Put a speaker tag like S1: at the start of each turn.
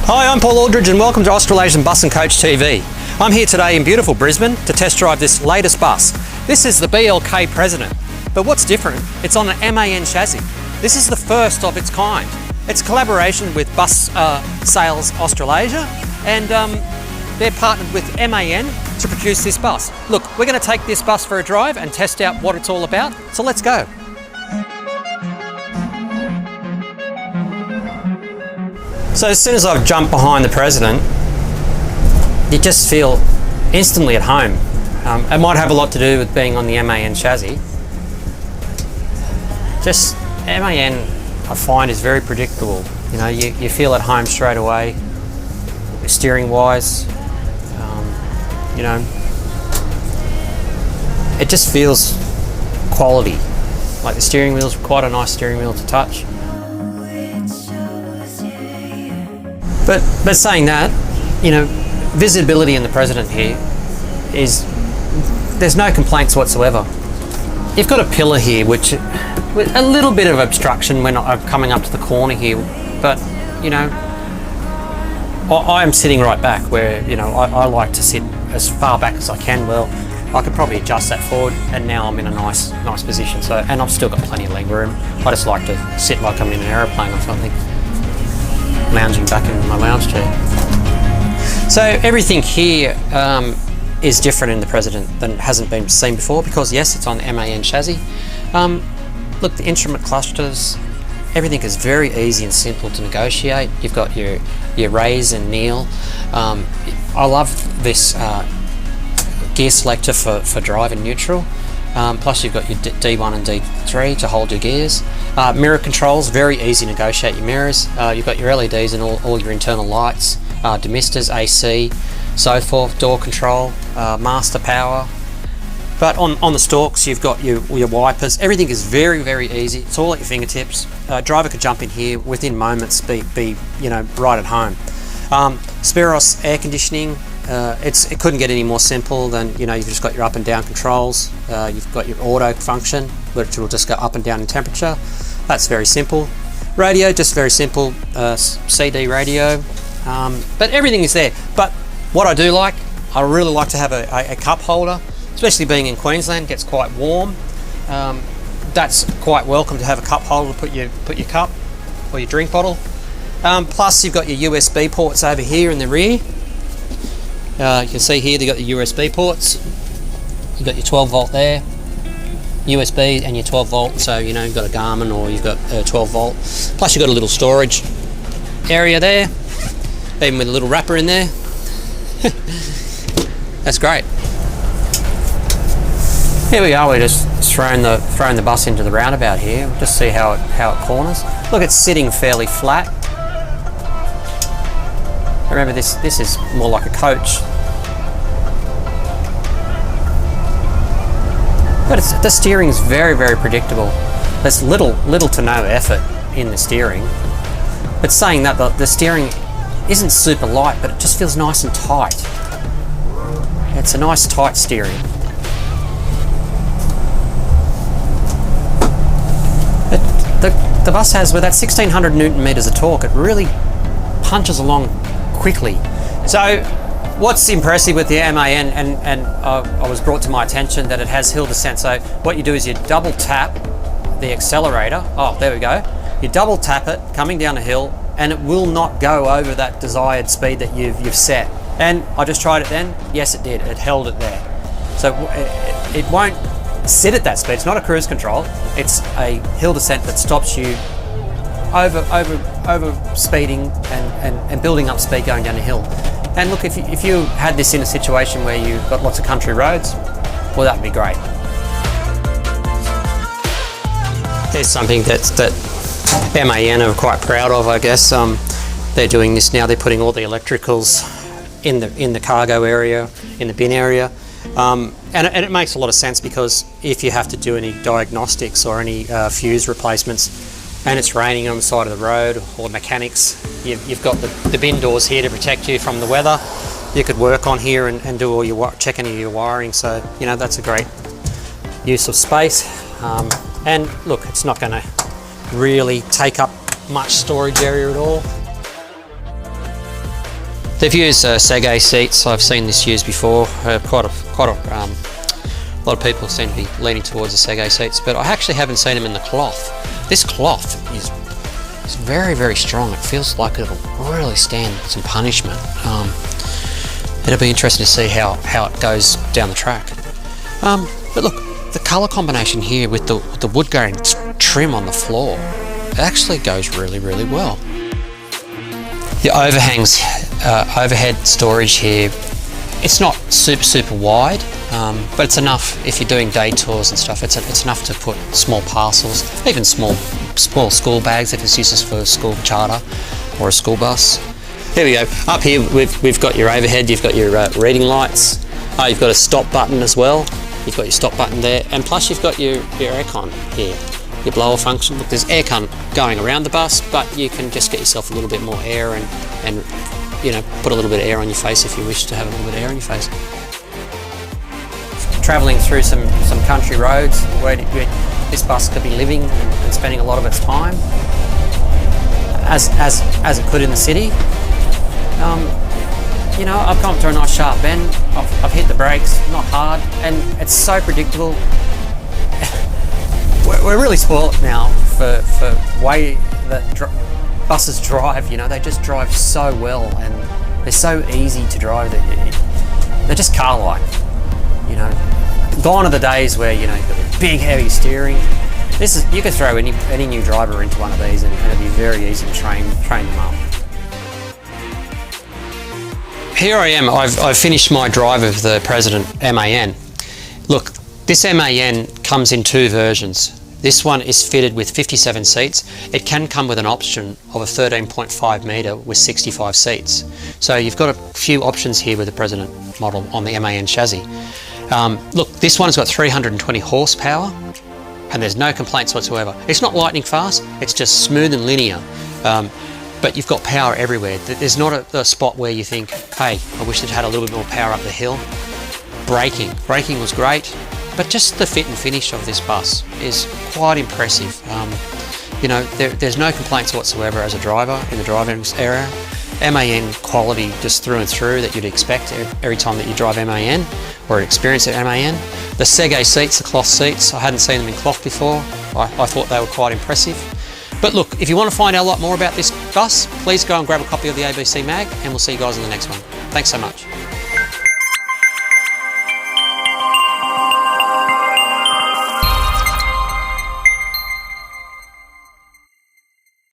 S1: Hi, I'm Paul Aldridge and welcome to Australasian Bus and Coach TV. I'm here today in beautiful Brisbane to test drive this latest bus. This is the BLK President, but what's different, it's on an MAN chassis. This is the first of its kind. It's a collaboration with Bus Sales Australasia and they're partnered with MAN to produce this bus. Look, we're going to take this bus for a drive and test out what it's all about, so let's go. So as soon as I've jumped behind the President, you just feel instantly at home. It might have a lot to do with being on the MAN chassis. Just MAN, I find, is very predictable. You know, you feel at home straight away. Steering wise, you know, it just feels quality. Like the steering wheel's quite a nice steering wheel to touch. But saying that, you know, visibility in the President here is, there's no complaints whatsoever. You've got a pillar here which, with a little bit of obstruction when I'm coming up to the corner here, but you know, I am sitting right back where, you know, I like to sit as far back as I can. Well, I could probably adjust that forward and now I'm in a nice position. So, and I've still got plenty of leg room. I just like to sit like I'm in an aeroplane or something, lounging back in my lounge chair. So everything here is different in the President than hasn't been seen before because yes, it's on the MAN chassis. Look, the instrument clusters, everything is very easy and simple to negotiate. You've got your raise and kneel. I love this gear selector for drive and neutral. Plus you've got your D1 and D3 to hold your gears. Mirror controls, very easy to negotiate your mirrors. You've got your LEDs and all your internal lights, demisters, AC, so forth, door control, master power. But on the stalks you've got your wipers. Everything is very, very easy. It's all at your fingertips. Driver could jump in here within moments, be you know, right at home. Speros air conditioning. It couldn't get any more simple than, you know, you've just got your up and down controls. You've got your auto function, which will just go up and down in temperature. That's very simple. Radio, just very simple, CD radio. But everything is there. But what I do like, I really like to have a cup holder, especially being in Queensland, it gets quite warm. That's quite welcome to have a cup holder to put your cup or your drink bottle. Plus you've got your USB ports over here in the rear. You can see here they've got the USB ports. You've got your 12 volt there, USB and your 12 volt, so you know you've got a Garmin or you've got 12 volt. Plus you've got a little storage area there, even with a little wrapper in there. That's great. Here we are, we're just throwing the bus into the roundabout here. We'll just see how it corners. Look, it's sitting fairly flat. Remember, this is more like a coach. But the steering is very, very predictable. There's little to no effort in the steering. But saying that, the steering isn't super light, but it just feels nice and tight. It's a nice tight steering. The bus has, with that 1600 Newton meters of torque, it really punches along quickly. So what's impressive with the MAN, and I was brought to my attention that it has hill descent. So what you do is you double tap the accelerator. Oh, there we go. You double tap it coming down a hill and it will not go over that desired speed that you've set. And I just tried it then. Yes, it did. It held it there. So it won't sit at that speed. It's not a cruise control. It's a hill descent that stops you over speeding and building up speed going down a hill. And look, if you had this in a situation where you've got lots of country roads, well, that would be great. Here's something that MAN are quite proud of, I guess. They're doing this now. They're putting all the electricals in the cargo area, in the bin area. And it makes a lot of sense because if you have to do any diagnostics or any fuse replacements and it's raining on the side of the road or mechanics, you've got the bin doors here to protect you from the weather. You could work on here and do all your check any of your wiring. So, you know, that's a great use of space. And look, it's not going to really take up much storage area at all. They've used Sege seats. I've seen this used before. Quite a lot of people seem to be leaning towards the Sege seats, but I actually haven't seen them in the cloth. This cloth is very, very strong. It feels like it'll really stand some punishment. It'll be interesting to see how it goes down the track. But look, the colour combination here with the wood grain trim on the floor, it actually goes really, really well. The overhangs, overhead storage here, it's not super wide, but it's enough if you're doing day tours and stuff. It's enough to put small parcels, even small school bags if it's used for a school charter or a school bus. Here we go. Up here we've got your overhead. You've got your reading lights. You've got a stop button as well. You've got your stop button there, and plus you've got your aircon here. Your blower function. Look, there's aircon going around the bus, but you can just get yourself a little bit more air and you know, put a little bit of air on your face if you wish to have a little bit of air on your face. Travelling through some country roads where this bus could be living and spending a lot of its time, as it could in the city. You know, I've come to a nice sharp bend. I've hit the brakes, not hard, and it's so predictable. We're really spoilt now for way that buses drive. You know, they just drive so well, and they're so easy to drive. They're just car-like. You know, gone are the days where, you know, you've got a big heavy steering. You could throw any new driver into one of these, and it'd be very easy to train them up. Here I am. I've finished my drive of the President MAN. Look, this MAN comes in two versions. This one is fitted with 57 seats. It can come with an option of a 13.5 metre with 65 seats. So you've got a few options here with the President model on the MAN chassis. Look, this one's got 320 horsepower and there's no complaints whatsoever. It's not lightning fast, it's just smooth and linear. But you've got power everywhere. There's not a spot where you think, hey, I wish it had a little bit more power up the hill. Braking was great, but just the fit and finish of this bus is quite impressive. You know, there's no complaints whatsoever as a driver in the driving area. MAN quality just through and through that you'd expect every time that you drive MAN or experience at MAN. The Sege seats, the cloth seats, I hadn't seen them in cloth before. I thought they were quite impressive. But look, if you want to find out a lot more about this bus, please go and grab a copy of the ABC Mag, and we'll see you guys in the next one. Thanks so much.